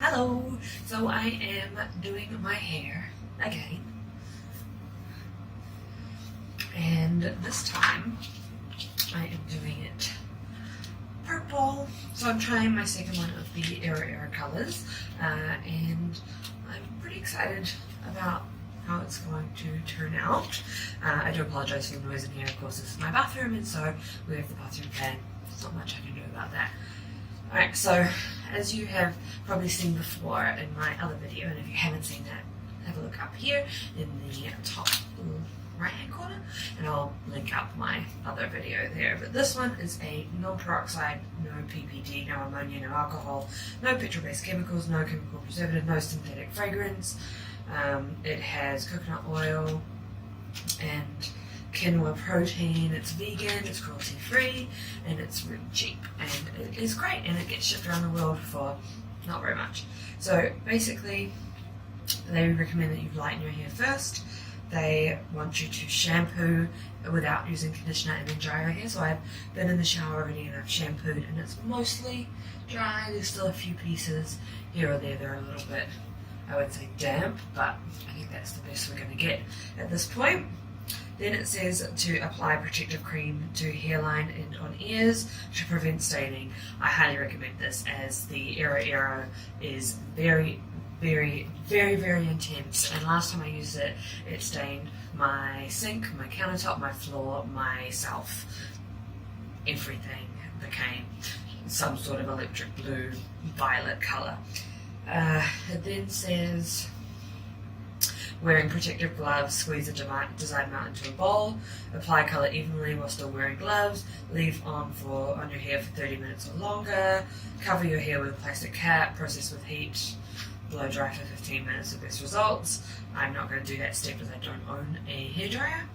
Hello! So I am doing my hair again, and this time I am doing it purple. So I'm trying my second one of the iroiro colors, and I'm pretty excited about how it's going to turn out. I do apologize for the noise in here. Of course, this is my bathroom, and so we have the bathroom fan. There's not much I can do about that. Alright, so as you have probably seen before in my other video, and if you haven't seen that, have a look up here in the top right hand corner, and I'll link up my other video there. But this one is a non-peroxide, no PPD, no ammonia, no alcohol, no petrol-based chemicals, no chemical preservative, no synthetic fragrance. It has coconut oil and quinoa protein. It's vegan, it's cruelty free, and it's really cheap, and it is great, and it gets shipped around the world for not very much. So basically they recommend that you lighten your hair first. They want you to shampoo without using conditioner and then dry your hair. So I've been in the shower already and I've shampooed, and it's mostly dry. There's still a few pieces here or there. They're a little bit, I would say, damp, but I think that's the best we're going to get at this point. Then it says to apply protective cream to hairline and on ears to prevent staining. I highly recommend this, as the iroiro is very, very, very, very intense, and last time I used it, it stained my sink, my countertop, my floor, myself. Everything became some sort of electric blue, violet colour. It then says wearing protective gloves, squeeze a desired amount into a bowl, apply colour evenly while still wearing gloves, leave on your hair for 30 minutes or longer, cover your hair with a plastic cap, process with heat, blow dry for 15 minutes for best results. I'm not going to do that step as I don't own a hairdryer.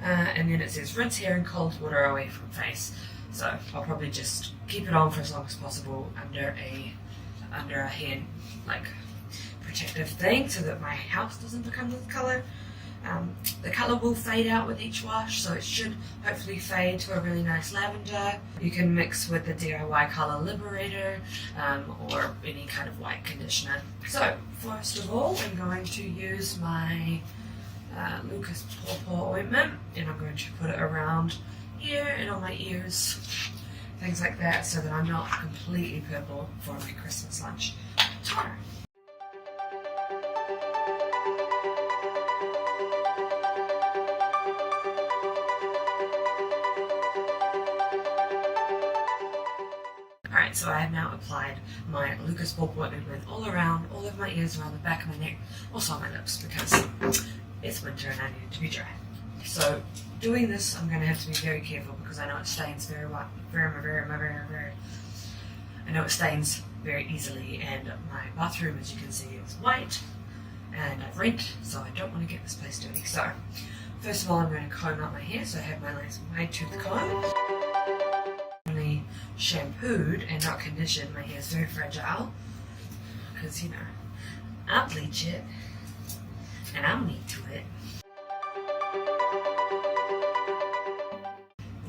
And then it says rinse hair in cold water away from face. So I'll probably just keep it on for as long as possible under a hand, like, protective thing, so that my house doesn't become this colour. The colour will fade out with each wash, so it should hopefully fade to a really nice lavender. You can mix with the DIY Colour Liberator or any kind of white conditioner. So first of all, I'm going to use my Lucas Pawpaw ointment, and I'm going to put it around here and on my ears, things like that, so that I'm not completely purple for my Christmas lunch tomorrow. Alright, so I have now applied my Lucas Pawpaw ointment all around, all over my ears, around the back of my neck, also on my lips, because it's winter and I need it to be dry. So doing this, I'm going to have to be very careful, because I know it stains very I know it stains very easily, and my bathroom, as you can see, is white, and I've rent, so I don't want to get this place dirty. So first of all, I'm going to comb out my hair, so I have my nice wide tooth comb. Only shampooed and not conditioned. My hair is very fragile, because, you know, I bleach it, and I'm neat to it.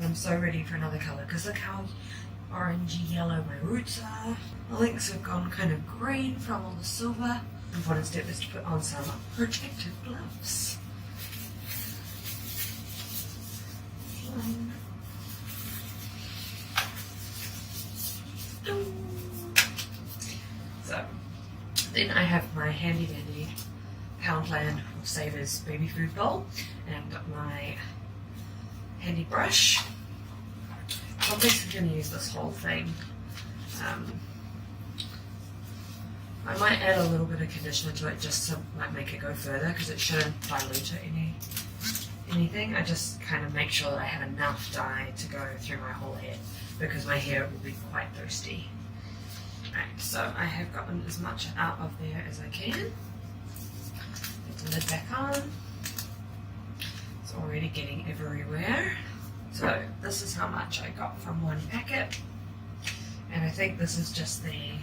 I'm so ready for another colour, because look how orangey yellow my roots are. My links have gone kind of green from all the silver. The important step is to put on some protective gloves. So then I have my handy dandy Poundland or Savers baby food bowl, and my handy brush. I'm basically going to use this whole thing. I might add a little bit of conditioner to it, just to make it go further, because it shouldn't dilute anything. I just kind of make sure that I have enough dye to go through my whole head, because my hair will be quite thirsty. Alright, so I have gotten as much out of there as I can. Put the lid back on. It's already getting everywhere. So this is how much I got from one packet, and I think this is just the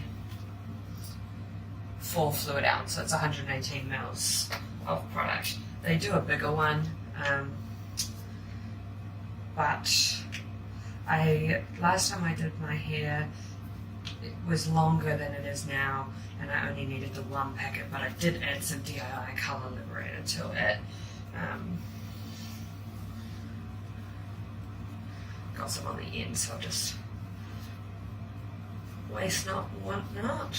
full fluid ounce, so it's 118 mils of product. They do a bigger one, but last time I did my hair, it was longer than it is now, and I only needed the one packet, but I did add some DIY colour liberator to it. Got some on the end, so I'll just waste not, want not.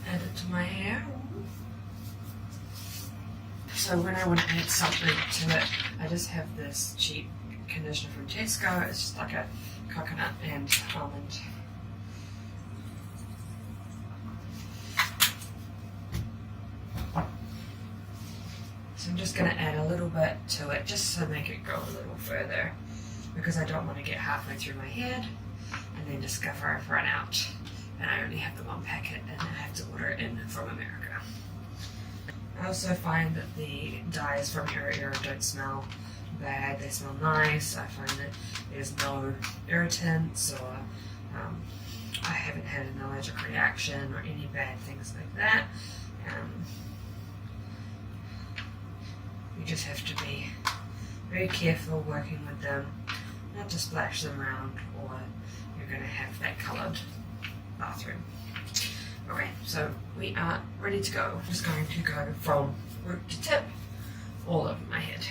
Add it to my hair. So when I want to add something to it, I just have this cheap conditioner from Tesco. It's just like a coconut and almond. So I'm just going to add a little bit to it just to make it go a little further, because I don't want to get halfway through my head and then discover I've run out and I only have the one packet and I have to order it in from America. I also find that the dyes from iroiro don't smell bad, they smell nice. I find that there's no irritants, or I haven't had an allergic reaction or any bad things like that. You just have to be very careful working with them, not to splash them around, or you're going to have that coloured bathroom. Okay, so we are ready to go. I'm just going to go from root to tip all over my head.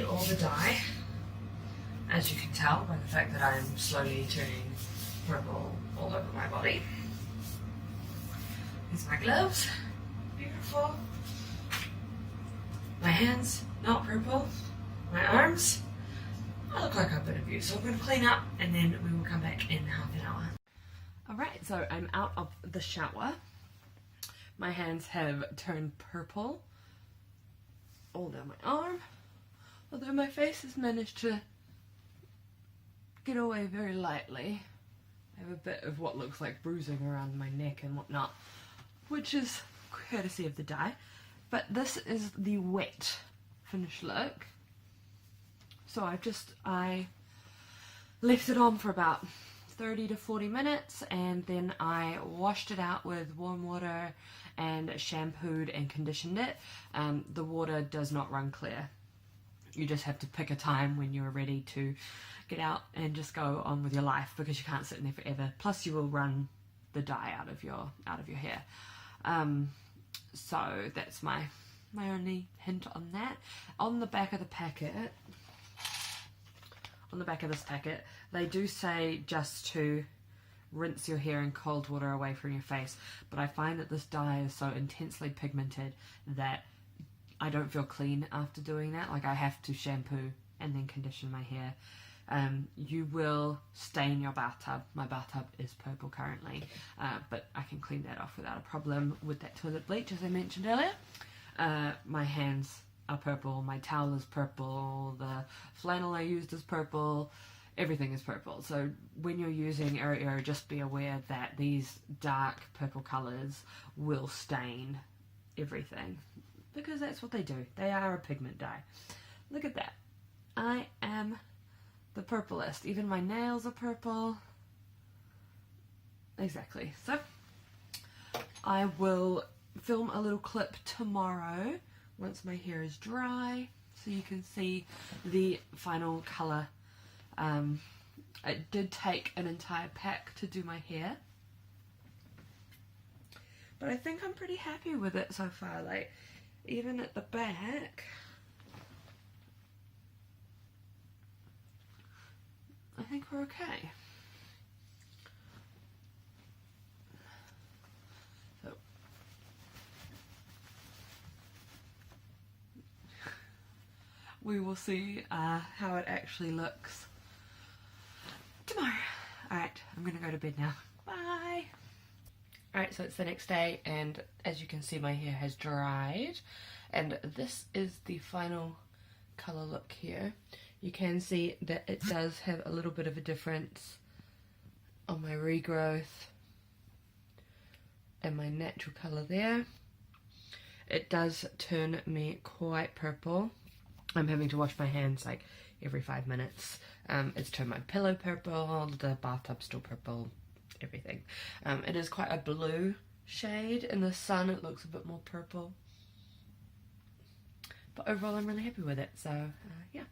All the dye, as you can tell by the fact that I am slowly turning purple all over my body. These are my gloves, beautiful. My hands, not purple. My arms, I look like I've been abused. So I'm going to clean up and then we will come back in half an hour. Alright, so I'm out of the shower. My hands have turned purple all down my arm. Although my face has managed to get away very lightly. I have a bit of what looks like bruising around my neck and whatnot, which is courtesy of the dye. But this is the wet finish look. So I left it on for about 30 to 40 minutes and then I washed it out with warm water and shampooed and conditioned it. The water does not run clear. You just have to pick a time when you're ready to get out and just go on with your life, because you can't sit in there forever. Plus you will run the dye out of your hair. So that's my only hint on that. On the back of the packet, on the back of this packet, they do say just to rinse your hair in cold water away from your face, but I find that this dye is so intensely pigmented that I don't feel clean after doing that. Like, I have to shampoo and then condition my hair. You will stain your bathtub. My bathtub is purple currently, but I can clean that off without a problem with that toilet bleach, as I mentioned earlier. My hands are purple, my towel is purple, the flannel I used is purple, everything is purple. So when you're using iroiro, just be aware that these dark purple colours will stain everything, because that's what they do. They are a pigment dye. Look at that. I am the purplest. Even my nails are purple. Exactly. So I will film a little clip tomorrow once my hair is dry, so so you can see the final colour. It did take an entire pack to do my hair, but I think I'm pretty happy with it so far. Like, even at the back, I think we're okay. So we will see how it actually looks tomorrow. Alright, I'm gonna go to bed now. Bye! Alright, so it's the next day, and as you can see, my hair has dried, and this is the final colour look here. You can see that it does have a little bit of a difference on my regrowth and my natural colour there. It does turn me quite purple. I'm having to wash my hands like every 5 minutes. It's turned my pillow purple, the bathtub still purple, everything. It is quite a blue shade. In the sun it looks a bit more purple. But overall I'm really happy with it, so yeah.